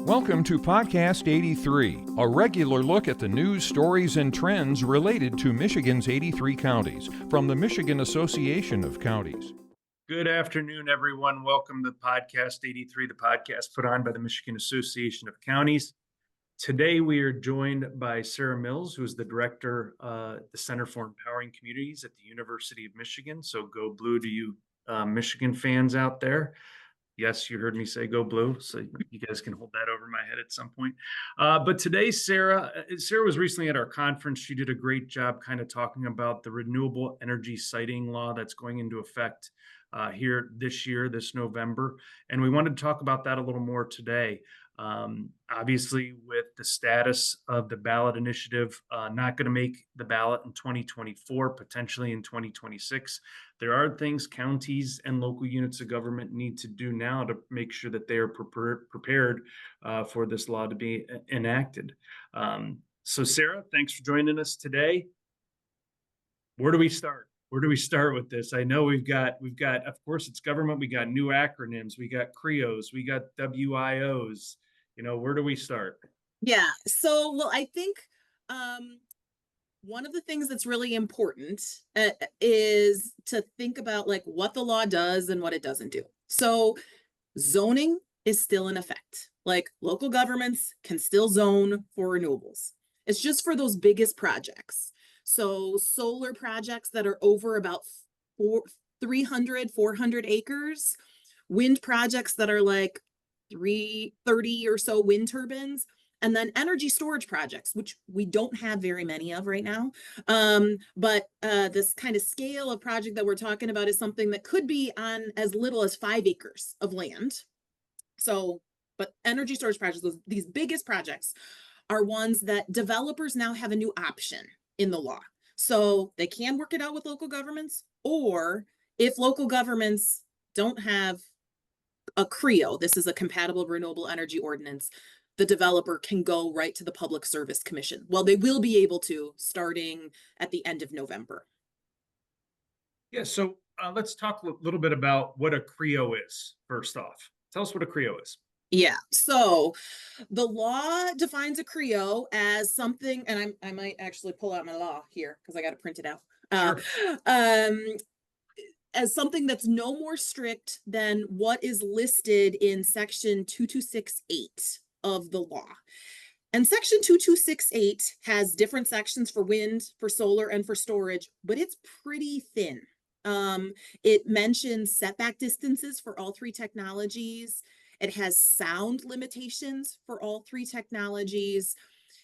Welcome to Podcast 83, a regular look at the news, stories, and trends related to Michigan's 83 counties from the Michigan Association of Counties. Good afternoon, everyone. Welcome to Podcast 83, the podcast put on by the Michigan Association of Counties. Today, we are joined by Sarah Mills, who is the director at the Center for Empowering Communities at the University of Michigan. So go blue to you Michigan fans out there. Yes, you heard me say go blue, so you guys can hold that over my head at some point. But today, Sarah was recently at our conference. She did a great job kind of talking about the renewable energy siting law that's going into effect here this year, this November. And we wanted to talk about that a little more today. Obviously, with the status of the ballot initiative not going to make the ballot in 2024, potentially in 2026, there are things counties and local units of government need to do now to make sure that they are prepared for this law to be enacted. So Sarah, thanks for joining us today. Where do we start? Where do we start with this? I know we've got, of course, it's government. We got new acronyms. We got CREOs. We got WIOs. Where do we start? Yeah. So, I think one of the things that's really important is to think about like what the law does and what it doesn't do. So zoning is still in effect. Like local governments can still zone for renewables. It's just for those biggest projects. So solar projects that are over about 400 acres, wind projects that are like 330 or so wind turbines, and then energy storage projects, which we don't have very many of right now. But this kind of scale of project that we're talking about is something that could be on as little as 5 acres of land. So, but energy storage projects, these biggest projects are ones that developers now have a new option in the law. So they can work it out with local governments, or if local governments don't have a CREO, this is a compatible renewable energy ordinance, the developer can go right to the Public Service Commission. Well, they will be able to starting at the end of November. Yeah, so let's talk a little bit about what a CREO is, first off. Tell us what a CREO is. Yeah, so the law defines a CREO as something, and I might actually pull out my law here because I got it printed out. Sure. As something that's no more strict than what is listed in section 2268 of the law. And section 2268 has different sections for wind, for solar, and for storage, but it's pretty thin. It mentions setback distances for all 3 technologies. It has sound limitations for all 3 technologies.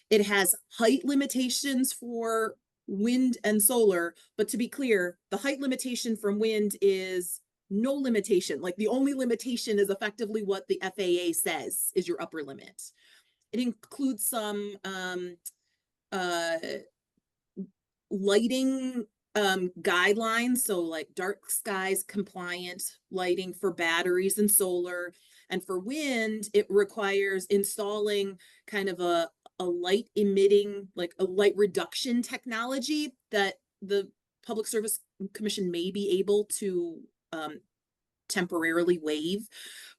It has height limitations for wind and solar, but to be clear, the height limitation from wind is no limitation. Like the only limitation is effectively what the FAA says is your upper limit. It includes some lighting guidelines, so like dark skies compliant lighting for batteries and solar. And for wind, it requires installing kind of a light emitting, like a light reduction technology that the Public Service Commission may be able to temporarily waive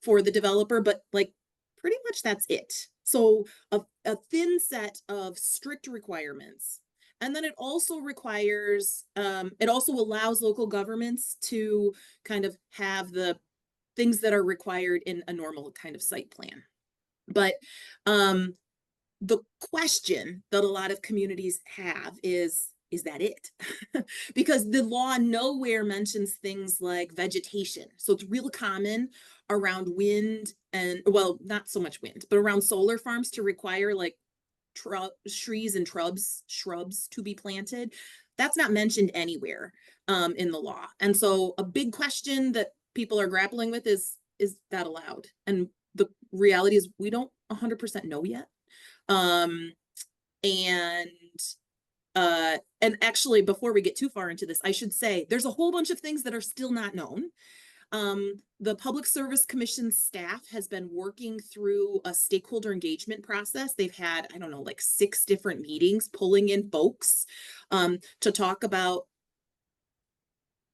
for the developer, but like pretty much that's it. So a thin set of strict requirements. And then it also requires, it also allows local governments to kind of have the things that are required in a normal kind of site plan. But the question that a lot of communities have is that it? Because the law nowhere mentions things like vegetation. So it's real common around wind and, well, not so much wind, but around solar farms to require like trees and shrubs to be planted. That's not mentioned anywhere in the law. And so a big question that people are grappling with is that allowed? And the reality is we don't 100% know yet. And actually, before we get too far into this, I should say there's a whole bunch of things that are still not known. The Public Service Commission staff has been working through a stakeholder engagement process. They've had, I don't know, like 6 different meetings, pulling in folks to talk about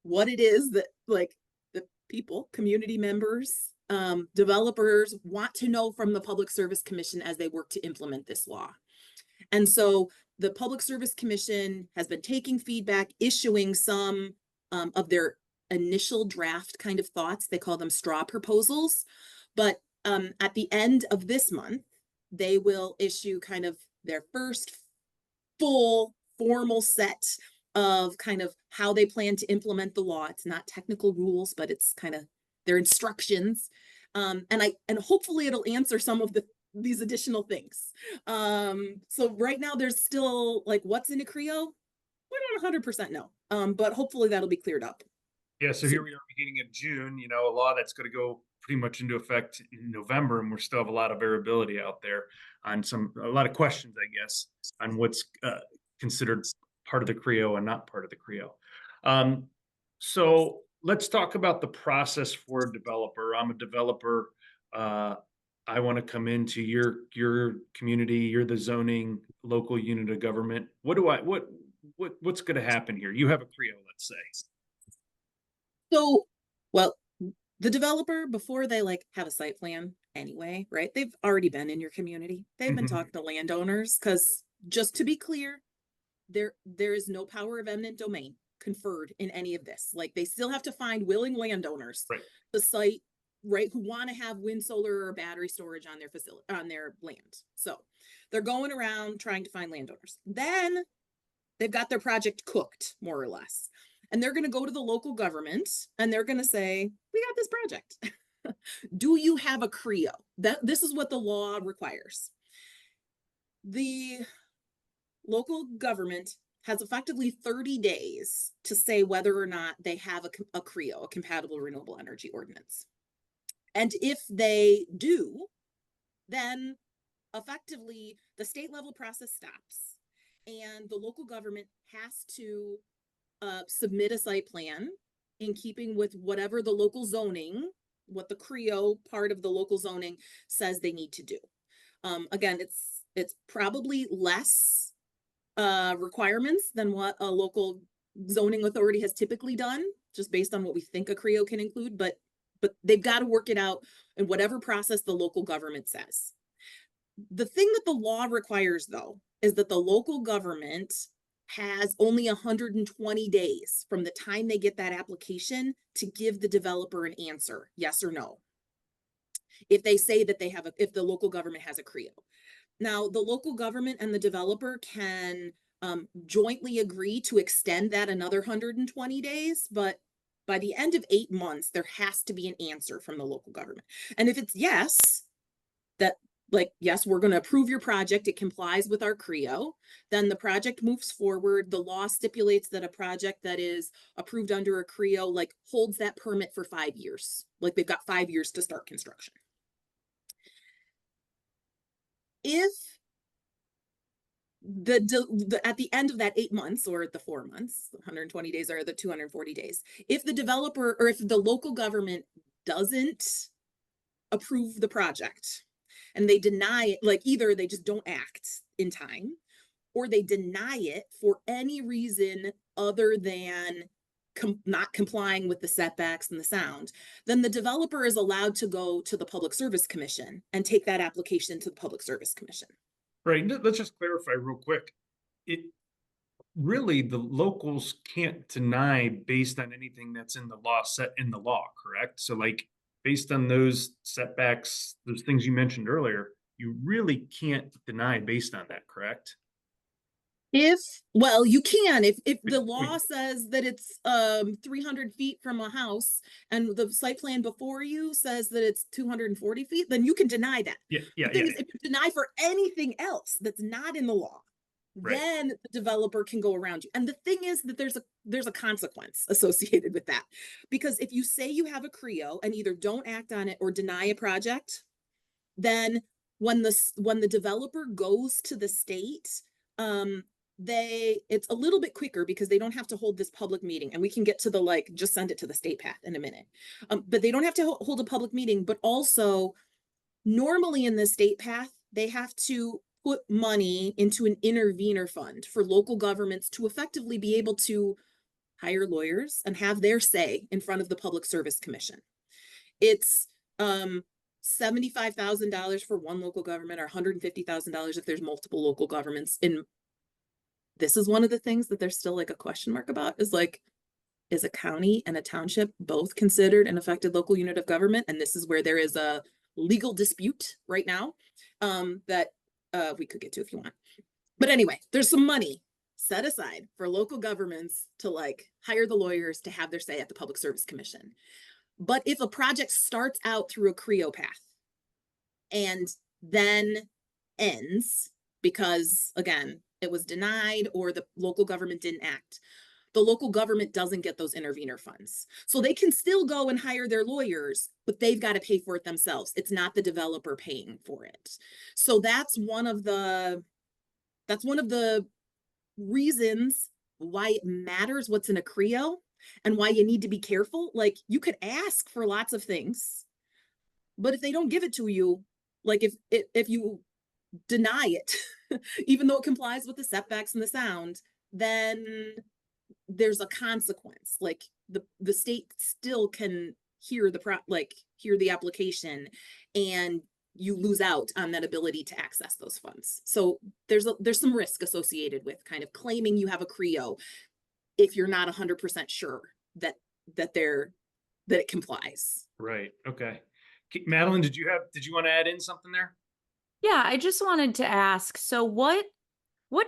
what it is that like the people, community members developers want to know from the Public Service Commission as they work to implement this law. And so the Public Service Commission has been taking feedback, issuing some of their initial draft kind of thoughts. They call them straw proposals. But at the end of this month, they will issue kind of their first full formal set of kind of how they plan to implement the law. It's not technical rules, but it's kind of their instructions. And hopefully it'll answer some of these additional things. So right now there's still like, what's in a CREO? We don't 100% know, but hopefully that'll be cleared up. Yeah, so here we are beginning of June, a law that's going to go pretty much into effect in November, and we still have a lot of variability out there on a lot of questions, I guess, on what's considered part of the CREO and not part of the CREO. So let's talk about the process for a developer. I'm a developer. I want to come into your community. You're the zoning local unit of government. What's going to happen here? You have a CREO, let's say. So, well, the developer, before they like have a site plan anyway, right? They've already been in your community. They've been talking to landowners, because just to be clear, there is no power of eminent domain conferred in any of this. Like, they still have to find willing landowners, Right. The site, right, who want to have wind, solar, or battery storage on their facility, on their land. So they're going around trying to find landowners. Then they've got their project cooked, more or less. And they're going to go to the local government and they're going to say, we got this project. Do you have a CREO? This is what the law requires. The local government has effectively 30 days to say whether or not they have a CREO, a compatible renewable energy ordinance. And if they do, then effectively the state level process stops and the local government has to submit a site plan in keeping with whatever the local zoning, what the CREO part of the local zoning says they need to do. Again, it's probably less requirements than what a local zoning authority has typically done, just based on what we think a CREO can include, but they've got to work it out in whatever process the local government says. The thing that the law requires, though, is that the local government has only 120 days from the time they get that application to give the developer an answer, yes or no. If they say that they have if the local government has a CREO. Now, the local government and the developer can jointly agree to extend that another 120 days, but by the end of 8 months, there has to be an answer from the local government. And if it's yes, yes, we're going to approve your project, it complies with our CREO, then the project moves forward. The law stipulates that a project that is approved under a CREO holds that permit for 5 years. They've got 5 years to start construction. If at the end of that 8 months, or the 4 months, 120 days or the 240 days, if the developer or if the local government doesn't approve the project, and they deny it, either they just don't act in time, or they deny it for any reason other than not complying with the setbacks and the sound, then the developer is allowed to go to the Public Service Commission and take that application to the Public Service Commission. Right. Let's just clarify real quick. It really, the locals can't deny based on anything that's in the law, set in the law, correct? So based on those setbacks, those things you mentioned earlier, you really can't deny based on that, correct? Well, you can, if the law says that it's 300 feet from a house and the site plan before you says that it's 240 feet, then you can deny that. Yeah. The thing is, if you deny for anything else that's not in the law, Right. Then the developer can go around you. And the thing is that there's a consequence associated with that. Because if you say you have a CREO and either don't act on it or deny a project, then when the developer goes to the state, it's a little bit quicker because they don't have to hold this public meeting, and we can get to the just send it to the state path in a minute. But they don't have to hold a public meeting, but also normally in the state path, they have to put money into an intervener fund for local governments to effectively be able to hire lawyers and have their say in front of the Public Service Commission. It's $75,000 for one local government, or $150,000 if there's multiple local governments. And this is one of the things that there's still like a question mark about, is like, is a county and a township both considered an affected local unit of government? And this is where there is a legal dispute right now, that we could get to if you want. But anyway, there's some money set aside for local governments to like hire the lawyers to have their say at the Public Service Commission. But if a project starts out through a CREO path and then ends because, again, it was denied or the local government didn't act, the local government doesn't get those intervener funds. So they can still go and hire their lawyers, but they've got to pay for it themselves. It's not the developer paying for it. So that's one of the reasons why it matters what's in a CREO and why you need to be careful. Like, you could ask for lots of things, but if they don't give it to you, like if you deny it, even though it complies with the setbacks and the sound, then there's a consequence. Like the state still can hear the application, and you lose out on that ability to access those funds. So there's some risk associated with kind of claiming you have a CREO if you're not 100% sure that it complies. Right. Okay. Madeline, did you want to add in something there? Yeah, I just wanted to ask, so what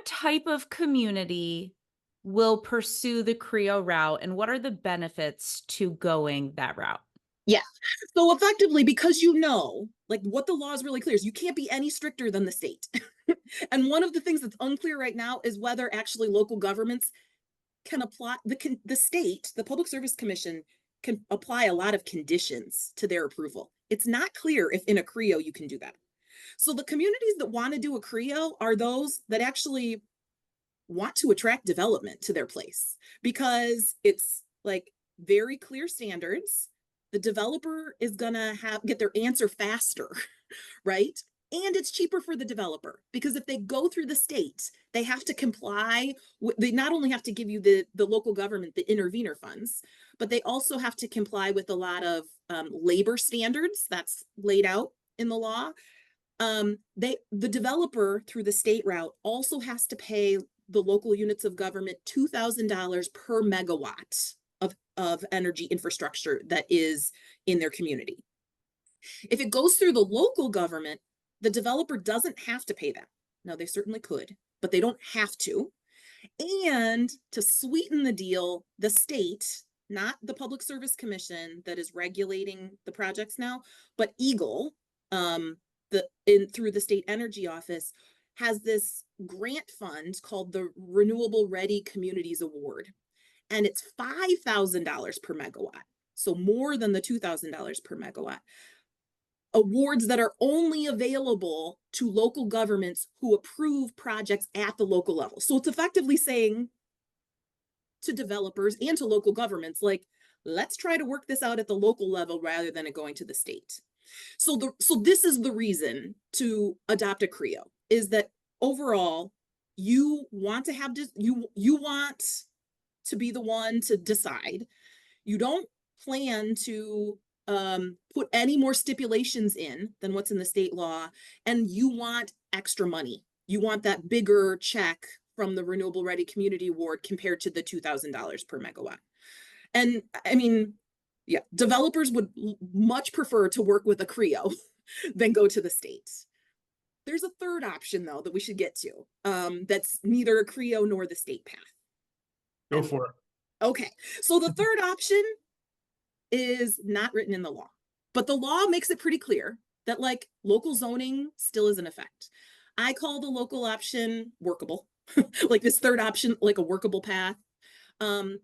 type of community will pursue the CREO route, and what are the benefits to going that route? Yeah. So effectively, because like what the law is really clear is you can't be any stricter than the state. And one of the things that's unclear right now is whether actually local governments can apply, the state, the Public Service Commission can apply a lot of conditions to their approval. It's not clear if in a CREO you can do that. So the communities that want to do a CREO are those that actually want to attract development to their place, because it's like very clear standards. The developer is gonna get their answer faster, right? And it's cheaper for the developer, because if they go through the state, they have to comply they not only have to give you the local government the intervener funds, but they also have to comply with a lot of labor standards that's laid out in the law. The developer through the state route also has to pay the local units of government $2,000 per megawatt of energy infrastructure that is in their community. If it goes through the local government, the developer doesn't have to pay that. Now, they certainly could, but they don't have to. And to sweeten the deal, the state, not the Public Service Commission that is regulating the projects now, but EGLE, through the State Energy Office, has this grant fund called the Renewable Ready Communities Award. And it's $5,000 per megawatt. So more than the $2,000 per megawatt. Awards that are only available to local governments who approve projects at the local level. So it's effectively saying to developers and to local governments, like, let's try to work this out at the local level rather than it going to the state. So this is the reason to adopt a CREO, is that overall you want to have you want to be the one to decide. You don't plan to put any more stipulations in than what's in the state law, and you want extra money. You want that bigger check from the Renewable Ready Community Award compared to the $2,000 per megawatt. And I mean, yeah, developers would much prefer to work with a CREO than go to the state. There's a third option, though, that we should get to, that's neither a CREO nor the state path. Go for it. Okay, so the third option is not written in the law, but the law makes it pretty clear that like local zoning still is in effect. I call the local option workable, like this third option, like a workable path, a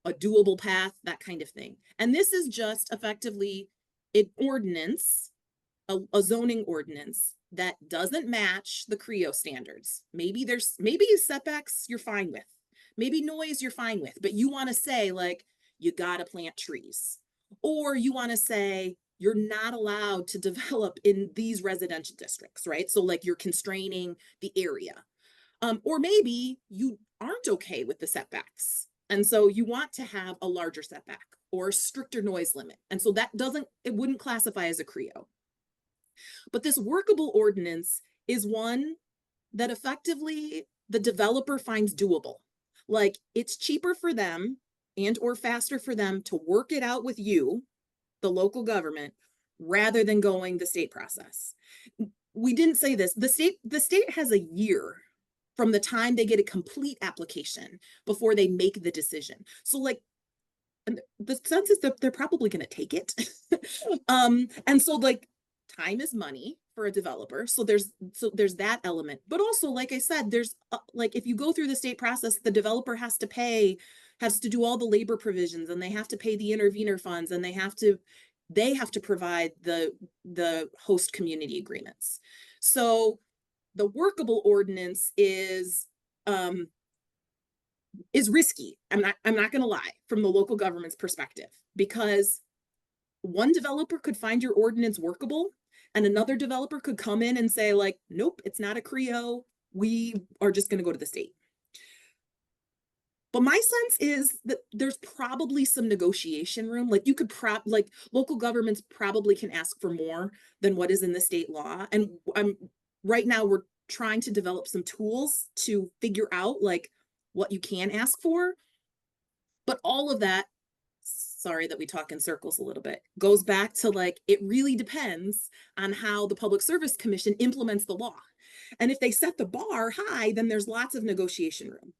doable path, that kind of thing. And this is just effectively an ordinance, a zoning ordinance that doesn't match the CREO standards. Maybe setbacks you're fine with, maybe noise you're fine with, but you want to say like, you got to plant trees, or you want to say you're not allowed to develop in these residential districts, right? So like you're constraining the area. Or maybe you aren't okay with the setbacks, and so you want to have a larger setback, or a stricter noise limit. And so it wouldn't classify as a CREO. But this workable ordinance is one that effectively the developer finds doable. Like, it's cheaper for them and or faster for them to work it out with you, the local government, rather than going the state process. We didn't say this. The state has a year from the time they get a complete application before they make the decision. So like, and the sense is that they're probably going to take it. And so like, time is money for a developer. So there's that element. But also, like I said, there's like, if you go through the state process, the developer has to do all the labor provisions, and they have to pay the intervener funds, and they have to provide the host community agreements. So the workable ordinance is risky. I'm not going to lie, from the local government's perspective, because one developer could find your ordinance workable, and another developer could come in and say like, nope, it's not a CREO. We are just going to go to the state. But my sense is that there's probably some negotiation room. Like, you could like local governments probably can ask for more than what is in the state law. And right now we're trying to develop some tools to figure out like what you can ask for. But all of that, sorry that we talk in circles a little bit, goes back to like, it really depends on how the Public Service Commission implements the law. And if they set the bar high, then there's lots of negotiation room.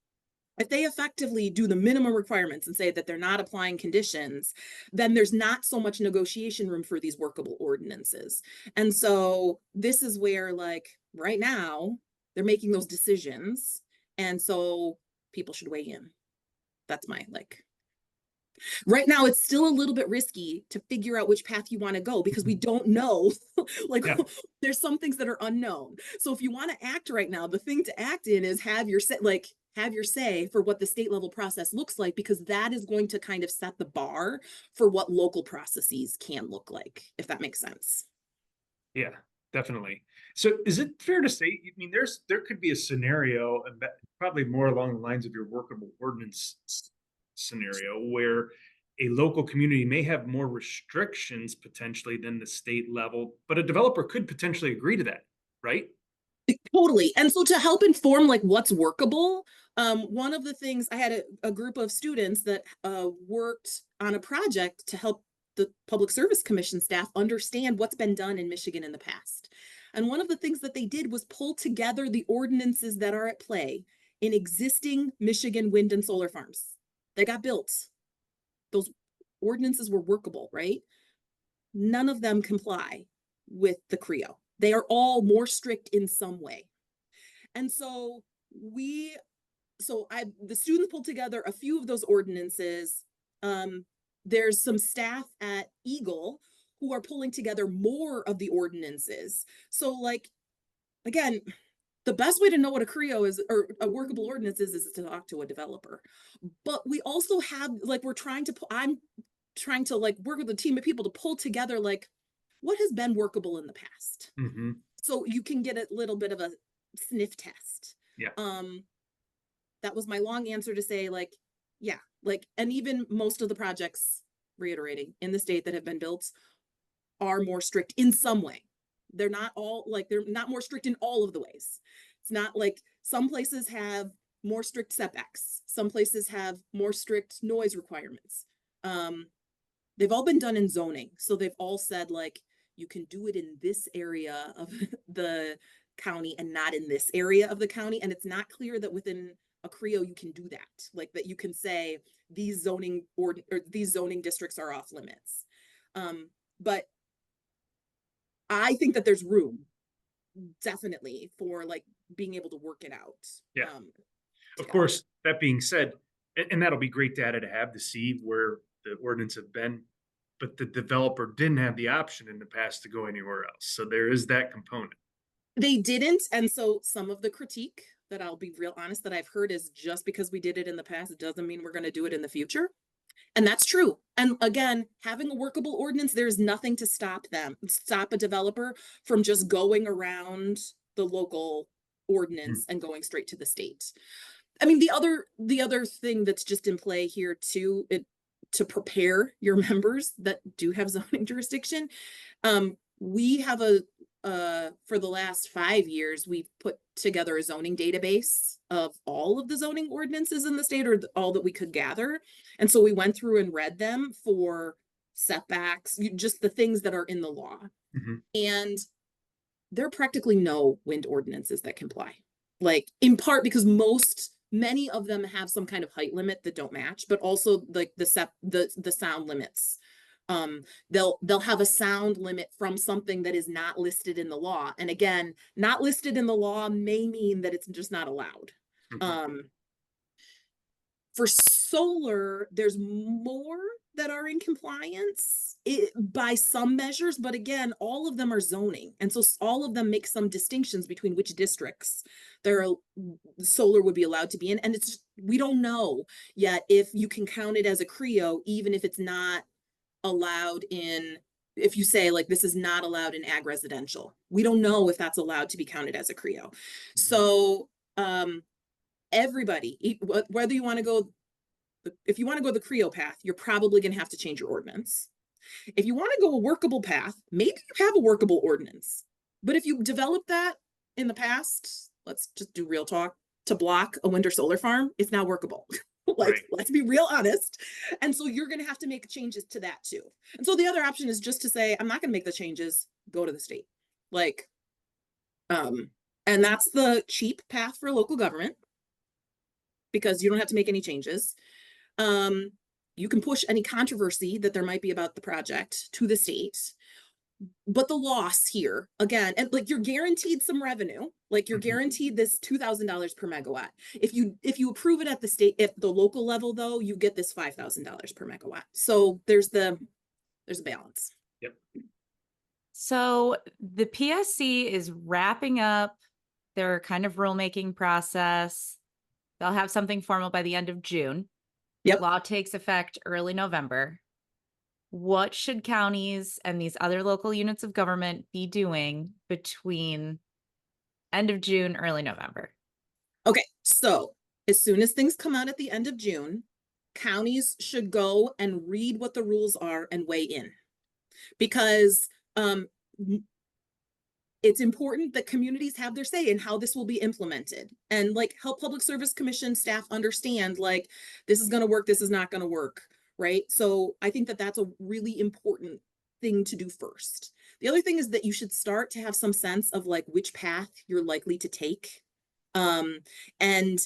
If they effectively do the minimum requirements and say that they're not applying conditions, then there's not so much negotiation room for these workable ordinances. And so this is where, like, right now, they're making those decisions. And so people should weigh in. That's my, like, right now, it's still a little bit risky to figure out which path you want to go, because we don't know. Like, yeah. There's some things that are unknown. So if you want to act right now, the thing to act in is have your say for what the state level process looks like, because that is going to kind of set the bar for what local processes can look like, if that makes sense. Yeah, definitely. So is it fair to say, I mean, there could be a scenario, and probably more along the lines of your workable ordinance scenario, where a local community may have more restrictions potentially than the state level, but a developer could potentially agree to that, right? Totally. And so to help inform like what's workable, one of the things, I had a group of students that worked on a project to help the Public Service Commission staff understand what's been done in Michigan in the past. And one of the things that they did was pull together the ordinances that are at play in existing Michigan wind and solar farms. They got built. Those ordinances were workable, right? None of them comply with the CREO. They are all more strict in some way. And so the students pulled together a few of those ordinances. There's some staff at Eagle who are pulling together more of the ordinances. So like, again, the best way to know what a CREO is, or a workable ordinance is to talk to a developer. But we also have, like, I'm trying to like work with a team of people to pull together like what has been workable in the past. Mm-hmm. So you can get a little bit of a sniff test. Yeah. That was my long answer to say like, yeah, like, and even most of the projects, reiterating, in the state that have been built are more strict in some way. They're not all like, they're not more strict in all of the ways. It's not like some places have more strict setbacks. Some places have more strict noise requirements. They've all been done in zoning. So they've all said like, you can do it in this area of the county and not in this area of the county. And it's not clear that within a CREO you can do that. Like that you can say these zoning districts are off limits. But I think that there's room definitely for like being able to work it out. Yeah. Of course, that being said, and that'll be great data to have to see where the ordinance have been, but the developer didn't have the option in the past to go anywhere else. So there is that component. They didn't. And so some of the critique that I'll be real honest that I've heard is just because we did it in the past, it doesn't mean we're going to do it in the future. And that's true. And again, having a workable ordinance, there's nothing to stop a developer from just going around the local ordinance and going straight to the state. I mean, the other thing that's just in play here too, to prepare your members that do have zoning jurisdiction. We have for the last 5 years, we've put together a zoning database of all of the zoning ordinances in the state, or all that we could gather. And so we went through and read them for setbacks, just the things that are in the law. Mhm. And there are practically no wind ordinances that comply. Like, in part because many of them have some kind of height limit that don't match, but also like the sound limits. They'll have a sound limit from something that is not listed in the law. And again, not listed in the law may mean that it's just not allowed. Mhm. For solar, there's more that are in compliance by some measures, but again, all of them are zoning. And so all of them make some distinctions between which districts solar would be allowed to be in. And we don't know yet if you can count it as a CREO, even if it's not allowed if you say like, this is not allowed in ag residential. We don't know if that's allowed to be counted as a CREO. So, everybody, whether you want to go, if you want to go the CREO path, you're probably going to have to change your ordinance. If you want to go a workable path, maybe you have a workable ordinance. But if you develop that in the past, let's just do real talk, to block a wind or solar farm, it's not workable. Right. Let's be real honest. And so you're going to have to make changes to that too. And so the other option is just to say, I'm not going to make the changes, go to the state. And that's the cheap path for local government, because you don't have to make any changes. You can push any controversy that there might be about the project to the state. But the loss here, again, and like, you're guaranteed some revenue, like you're Mhm. guaranteed this $2,000 per megawatt. If you approve it at the local level, though, you get this $5,000 per megawatt. So there's a balance. Yep. So the PSC is wrapping up their kind of rulemaking process. They'll have something formal by the end of June. Yep. Law takes effect early November. What should counties and these other local units of government be doing between end of June, early November? Okay, so as soon as things come out at the end of June, counties should go and read what the rules are and weigh in. Because it's important that communities have their say in how this will be implemented, and like, help Public Service Commission staff understand, like, this is going to work, this is not going to work, right? So I think that that's a really important thing to do first. The other thing is that you should start to have some sense of like which path you're likely to take. And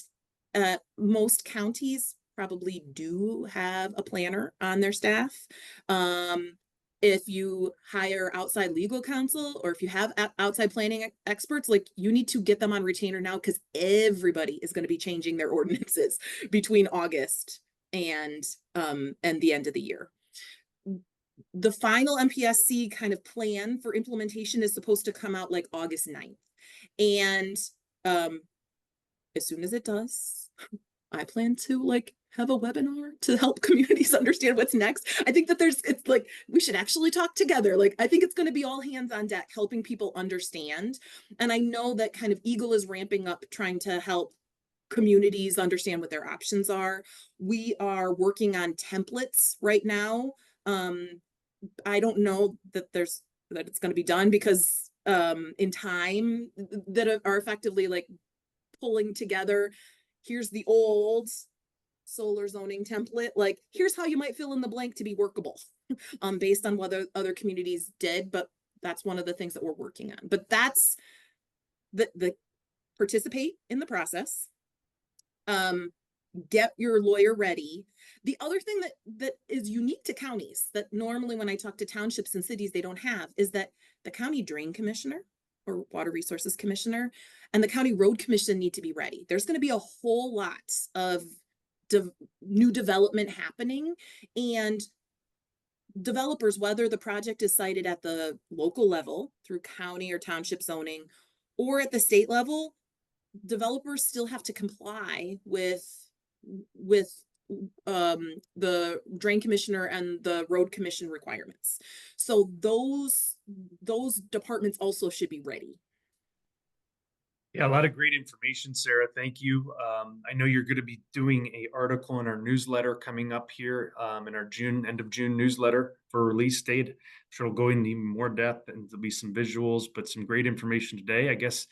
most counties probably do have a planner on their staff. If you hire outside legal counsel, or if you have outside planning experts, like, you need to get them on retainer now, because everybody is going to be changing their ordinances between August and the end of the year. The final MPSC kind of plan for implementation is supposed to come out like August 9th. And as soon as it does, I plan to like have a webinar to help communities understand what's next. I think that it's like, we should actually talk together. Like, I think it's going to be all hands on deck, helping people understand. And I know that kind of Eagle is ramping up, trying to help communities understand what their options are. We are working on templates right now. I don't know that it's going to be done, because in time, that are effectively like pulling together, here's the old solar zoning template, like, here's how you might fill in the blank to be workable, based on what other communities did. But that's one of the things that we're working on. But that's the participate in the process. Get your lawyer ready. The other thing that is unique to counties, that normally when I talk to townships and cities, they don't have, is that the county drain commissioner or water resources commissioner and the county road commission need to be ready. There's going to be a whole lot of new development happening, and developers, whether the project is cited at the local level through county or township zoning, or at the state level, developers still have to comply with the drain commissioner and the road commission requirements. So those departments also should be ready. Yeah, a lot of great information, Sarah. Thank you. I know you're going to be doing an article in our newsletter coming up here in our end of June newsletter for release date. I'm sure it'll go into even more depth and there'll be some visuals, but some great information today. I guess,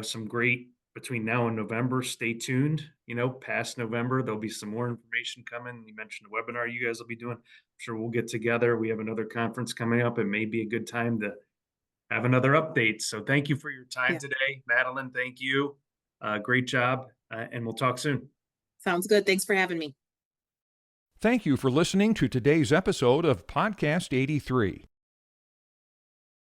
some great between now and November. Stay tuned. Past November, there'll be some more information coming. You mentioned the webinar you guys will be doing. I'm sure we'll get together. We have another conference coming up. It may be a good time to have another update. So thank you for your time Yeah. today. Madeline, thank you. Great job. And we'll talk soon. Sounds good. Thanks for having me. Thank you for listening to today's episode of Podcast 83.